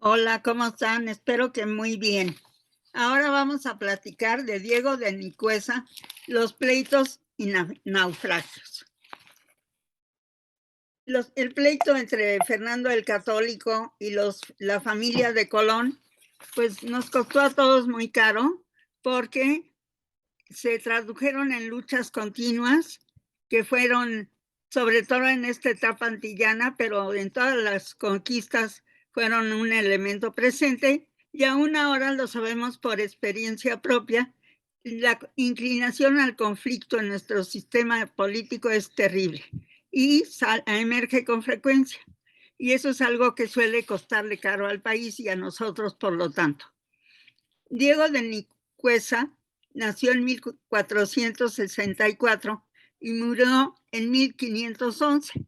Hola, ¿cómo están? Espero que muy bien. Ahora vamos a platicar de Diego de Nicuesa, los pleitos y naufragios. El pleito entre Fernando el Católico y la familia de Colón, pues nos costó a todos muy caro porque se tradujeron en luchas continuas que fueron, sobre todo en esta etapa antillana, pero en todas las conquistas fueron un elemento presente y aún ahora lo sabemos por experiencia propia. La inclinación al conflicto en nuestro sistema político es terrible y emerge con frecuencia. Y eso es algo que suele costarle caro al país y a nosotros, por lo tanto. Diego de Nicuesa nació en 1464 y murió en 1511.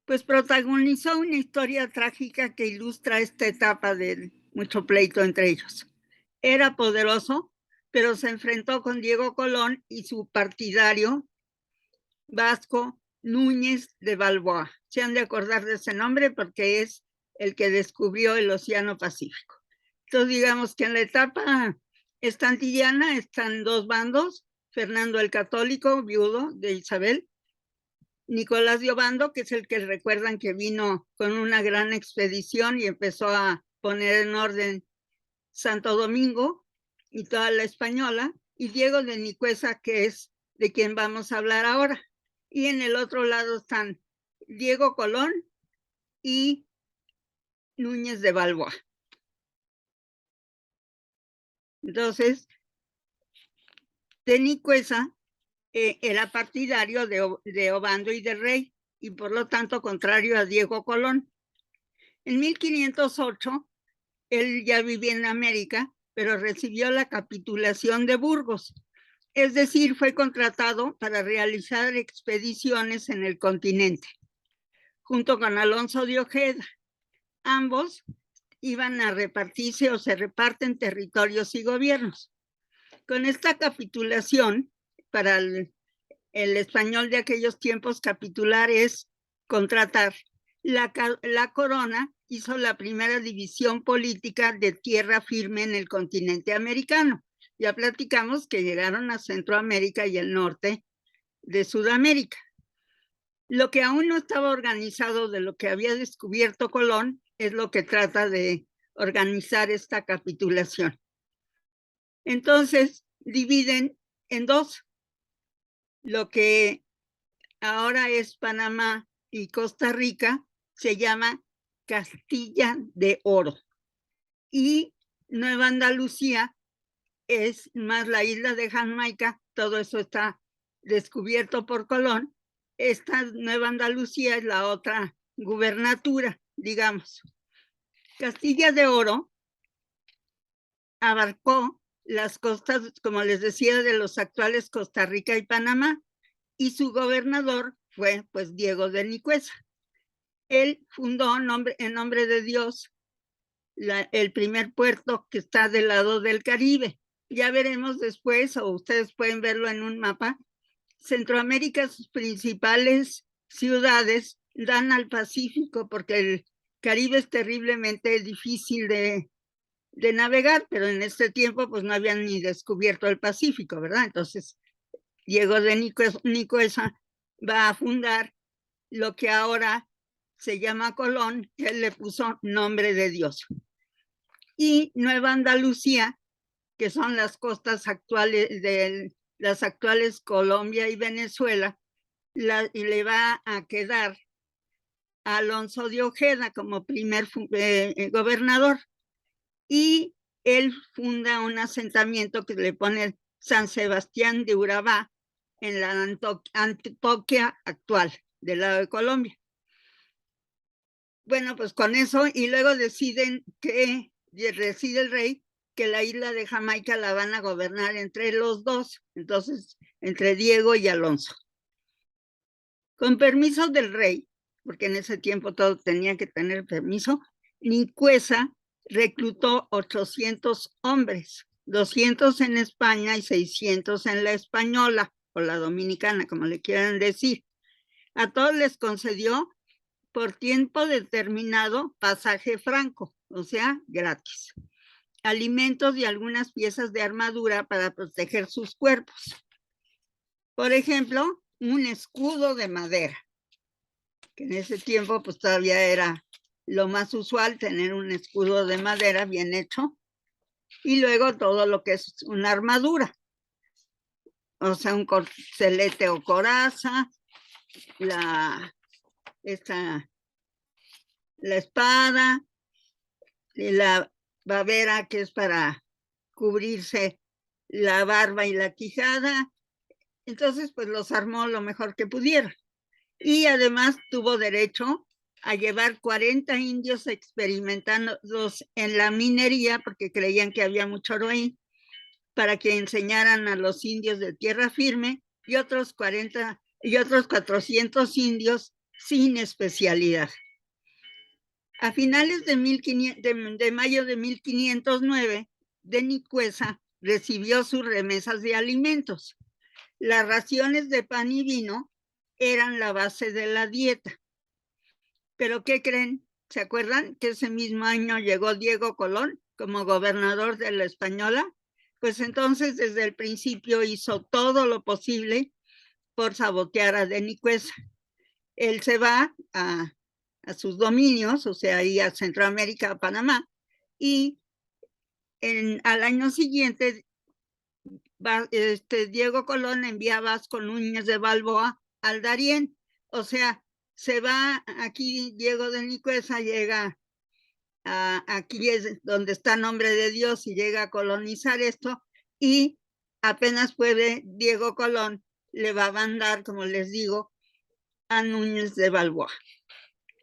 Pues protagonizó una historia trágica que ilustra esta etapa de mucho pleito entre ellos. Era poderoso, pero se enfrentó con Diego Colón y su partidario vasco Núñez de Balboa. Se han de acordar de ese nombre porque es el que descubrió el Océano Pacífico. Entonces, digamos que en la etapa estantillana están dos bandos: Fernando el Católico, viudo de Isabel; Nicolás de Obando, que es el que recuerdan que vino con una gran expedición y empezó a poner en orden Santo Domingo y toda la Española; y Diego de Nicuesa, que es de quien vamos a hablar ahora. Y en el otro lado están Diego Colón y Núñez de Balboa. Entonces, de Nicuesa era partidario de Obando y de Rey, y por lo tanto contrario a Diego Colón. En 1508, él ya vivía en América, pero recibió la capitulación de Burgos. Es decir, fue contratado para realizar expediciones en el continente, junto con Alonso de Ojeda. Ambos iban a repartirse o se reparten territorios y gobiernos. Con esta capitulación, para el español de aquellos tiempos, capitular es contratar. La corona hizo la primera división política de tierra firme en el continente americano. Ya platicamos que llegaron a Centroamérica y el norte de Sudamérica. Lo que aún no estaba organizado de lo que había descubierto Colón es lo que trata de organizar esta capitulación. Entonces, dividen en dos: lo que ahora es Panamá y Costa Rica se llama Castilla de Oro, y Nueva Andalucía es más la isla de Jamaica. Todo eso está descubierto por Colón. Esta Nueva Andalucía es la otra gubernatura, digamos. Castilla de Oro abarcó las costas, como les decía, de los actuales Costa Rica y Panamá, y su gobernador fue pues Diego de Nicuesa. Él fundó en nombre de Dios el primer puerto que está del lado del Caribe. Ya veremos después, o ustedes pueden verlo en un mapa. Centroamérica, sus principales ciudades dan al Pacífico, porque el Caribe es terriblemente difícil de navegar, pero en este tiempo pues no habían ni descubierto el Pacífico, ¿verdad? Entonces Diego de Nicuesa va a fundar lo que ahora se llama Colón, que él le puso nombre de Dios. Y Nueva Andalucía, que son las costas actuales de las actuales Colombia y Venezuela, le va a quedar a Alonso de Ojeda como primer gobernador, y él funda un asentamiento que le pone San Sebastián de Urabá, en la Antioquia actual, del lado de Colombia. Bueno, pues con eso, y luego decide el rey que la isla de Jamaica la van a gobernar entre los dos, entonces entre Diego y Alonso. Con permiso del rey, porque en ese tiempo todo tenía que tener permiso, Nicuesa reclutó 800 hombres, 200 en España y 600 en la española, o la dominicana, como le quieran decir. A todos les concedió por tiempo determinado pasaje franco, o sea, gratis. Alimentos y algunas piezas de armadura para proteger sus cuerpos. Por ejemplo, un escudo de madera, que en ese tiempo pues todavía era lo más usual tener un escudo de madera bien hecho, y luego todo lo que es una armadura, o sea, un corcelete o coraza, la espada, y la babera, que es para cubrirse la barba y la quijada. Entonces, pues los armó lo mejor que pudiera. Y además tuvo derecho a llevar 40 indios experimentados en la minería, porque creían que había mucho oro ahí, para que enseñaran a los indios de tierra firme, y otros 400 indios sin especialidad. A finales de mayo de 1509, de Nicuesa recibió sus remesas de alimentos. Las raciones de pan y vino eran la base de la dieta. Pero ¿qué creen? ¿Se acuerdan que ese mismo año llegó Diego Colón como gobernador de la Española? Pues entonces desde el principio hizo todo lo posible por sabotear a de Nicuesa. Él se va a sus dominios, o sea, ahí a Centroamérica, a Panamá, y al año siguiente Diego Colón envía Vasco Núñez de Balboa al Darién, o sea, se va aquí Diego de Nicuesa, llega aquí es donde está Nombre de Dios, y llega a colonizar esto, y apenas puede Diego Colón, le va a mandar, como les digo, a Núñez de Balboa.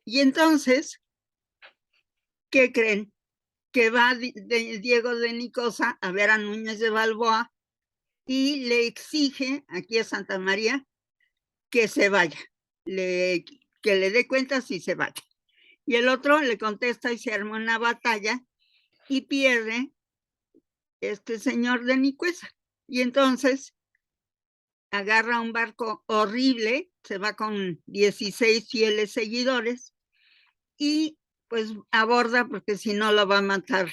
Y entonces, ¿qué creen? Que va Diego de Nicosa a ver a Núñez de Balboa y le exige aquí a Santa María que se vaya, que le dé cuenta si se vaya. Y el otro le contesta y se arma una batalla y pierde este señor de Nicuesa. Y entonces agarra un barco horrible, se va con 16 fieles seguidores y pues aborda, porque si no lo va a matar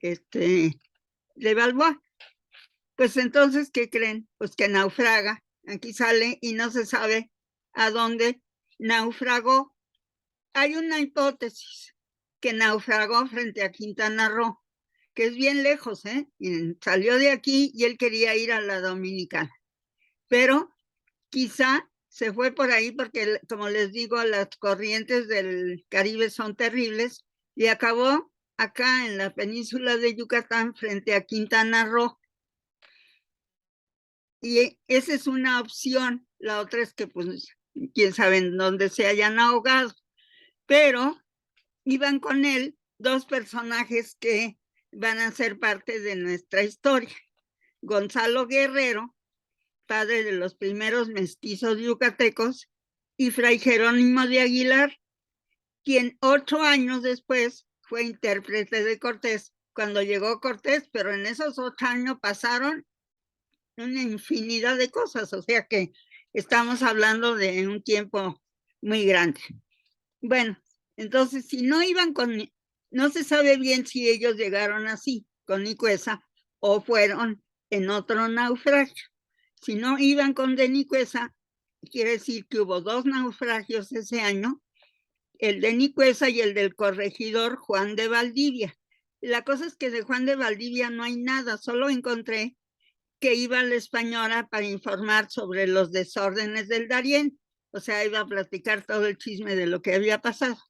de Balboa. Pues entonces, ¿qué creen? Pues que naufraga. Aquí sale y no se sabe a dónde naufragó. Hay una hipótesis que naufragó frente a Quintana Roo, que es bien lejos, ¿eh? Y salió de aquí y él quería ir a la Dominicana. Pero quizá se fue por ahí porque, como les digo, las corrientes del Caribe son terribles, y acabó acá en la península de Yucatán frente a Quintana Roo. Y esa es una opción. La otra es que, pues, quién sabe en dónde se hayan ahogado. Pero iban con él dos personajes que van a ser parte de nuestra historia. Gonzalo Guerrero, padre de los primeros mestizos yucatecos, y Fray Jerónimo de Aguilar, quien 8 años después fue intérprete de Cortés cuando llegó Cortés, pero en esos 8 años pasaron una infinidad de cosas, o sea que estamos hablando de un tiempo muy grande. Bueno, entonces si no iban no se sabe bien si ellos llegaron así, con Nicuesa, o fueron en otro naufragio. Si no iban con de Nicuesa, quiere decir que hubo 2 naufragios ese año, el de Nicuesa y el del corregidor Juan de Valdivia. La cosa es que de Juan de Valdivia no hay nada, solo encontré que iba a la Española para informar sobre los desórdenes del Darién, o sea, iba a platicar todo el chisme de lo que había pasado,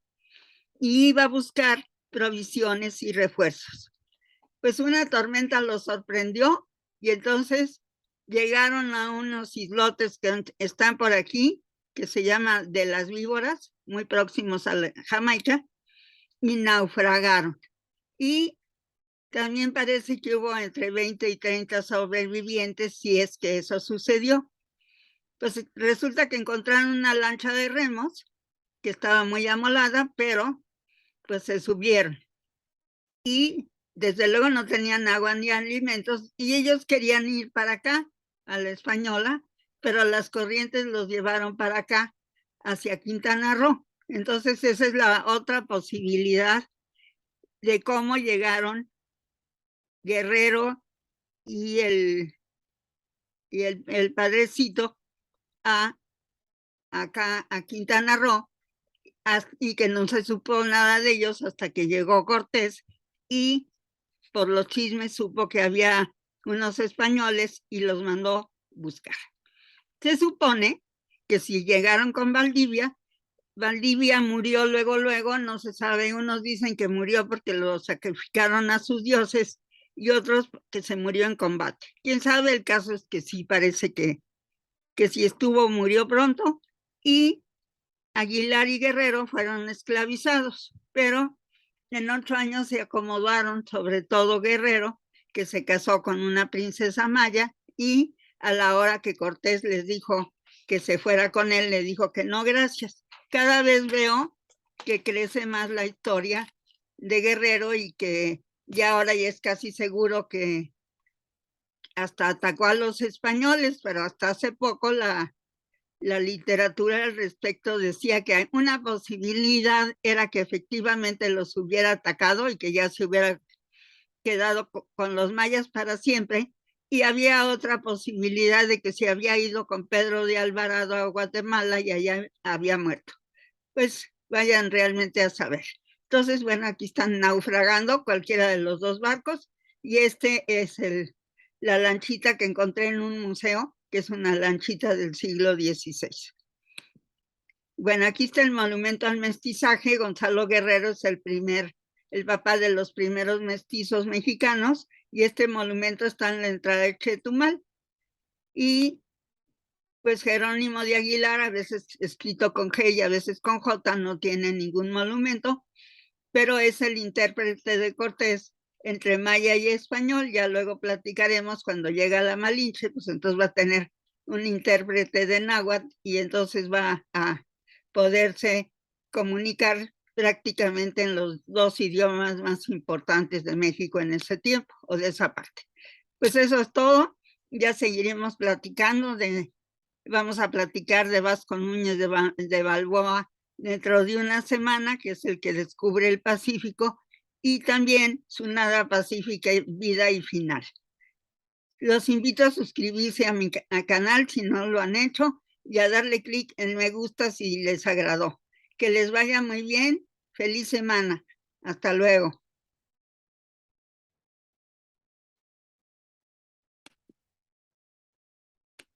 y iba a buscar provisiones y refuerzos. Pues una tormenta los sorprendió, y entonces llegaron a unos islotes que están por aquí, que se llama de las Víboras, muy próximos a Jamaica, y naufragaron. Y también parece que hubo entre 20 y 30 sobrevivientes, si es que eso sucedió. Pues resulta que encontraron una lancha de remos que estaba muy amolada, pero pues se subieron. Y desde luego no tenían agua ni alimentos, y ellos querían ir para acá, a la Española, pero las corrientes los llevaron para acá, hacia Quintana Roo. Entonces esa es la otra posibilidad de cómo llegaron Guerrero y el padrecito acá a Quintana Roo, y que no se supo nada de ellos hasta que llegó Cortés y por los chismes supo que había unos españoles y los mandó buscar. Se supone que si llegaron con Valdivia, Valdivia murió luego, no se sabe, unos dicen que murió porque lo sacrificaron a sus dioses y otros que se murió en combate. Quién sabe, el caso es que sí parece que si estuvo, murió pronto, y Aguilar y Guerrero fueron esclavizados, pero en 8 años se acomodaron, sobre todo Guerrero, que se casó con una princesa maya, y a la hora que Cortés les dijo que se fuera con él, le dijo que no, gracias. Cada vez veo que crece más la historia de Guerrero y que ya ahora ya es casi seguro que hasta atacó a los españoles, pero hasta hace poco la literatura al respecto decía que una posibilidad era que efectivamente los hubiera atacado y que ya se hubiera quedado con los mayas para siempre, y había otra posibilidad de que se había ido con Pedro de Alvarado a Guatemala y allá había muerto. Pues vayan realmente a saber. Entonces, bueno, aquí están naufragando cualquiera de los dos barcos, y este es la lanchita que encontré en un museo, que es una lanchita del siglo XVI. Bueno, aquí está el monumento al mestizaje. Gonzalo Guerrero es el papá de los primeros mestizos mexicanos, y este monumento está en la entrada de Chetumal. Y pues Jerónimo de Aguilar, a veces escrito con G y a veces con J, no tiene ningún monumento, pero es el intérprete de Cortés entre maya y español. Ya luego platicaremos cuando llega la Malinche, pues entonces va a tener un intérprete de náhuatl y entonces va a poderse comunicar prácticamente en los dos idiomas más importantes de México en ese tiempo, o de esa parte. Pues eso es todo. Ya seguiremos platicando vamos a platicar de Vasco Núñez de Balboa dentro de una semana, que es el que descubre el Pacífico, y también su nada pacífica vida y final. Los invito a suscribirse a mi canal si no lo han hecho, y a darle clic en me gusta si les agradó. Que les vaya muy bien. Feliz semana. Hasta luego.